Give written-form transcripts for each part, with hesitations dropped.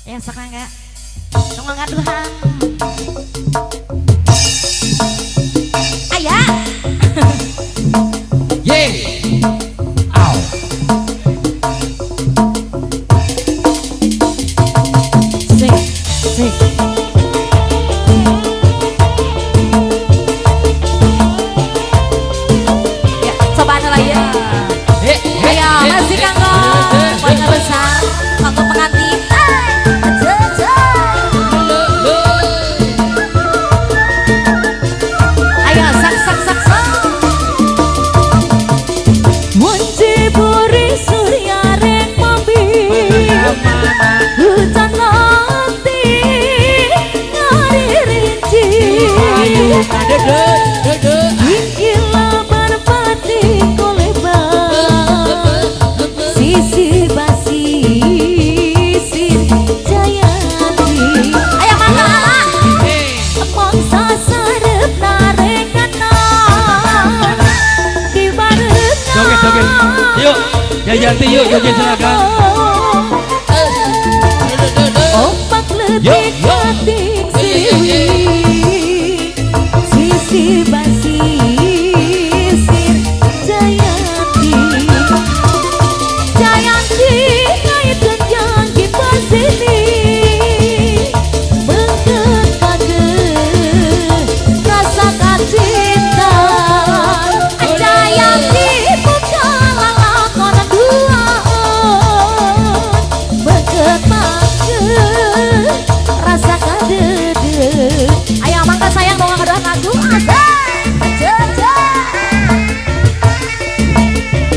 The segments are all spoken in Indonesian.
Ya sekarang enggak. Tunggu ngaduhan. Ayah. Ye. Au. Sing, sing. Ya, coba anu lagi ya. Ayo, masih kanggo keluarga besar, kanggo pengantin. Ayo, sak sak sak sak. Munci buri surya rek mambi, hujan nanti ngari rinci. Ingkilah merpati kolebat, sisir basisir jayati. Ayo mangga, mangsa sarep narekana di barengan. Joget. Yuk, Jayanti yuk joget silakan. Opak letih kating siwi, sisir basisir Jayanti. Jayanti ngait kenjang kipas sini, mengkepade rasa cinta. Jayanti buka lalakon duaan, mengkepade rasa kadede. Ayo mangga sayang bawa kedua lagu.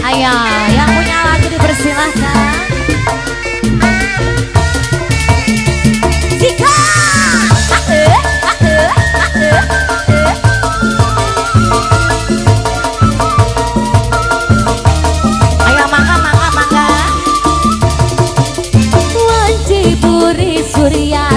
Ayo yang punya lagu dipersilahkan. Jika ayo mangga. Wanci puri surya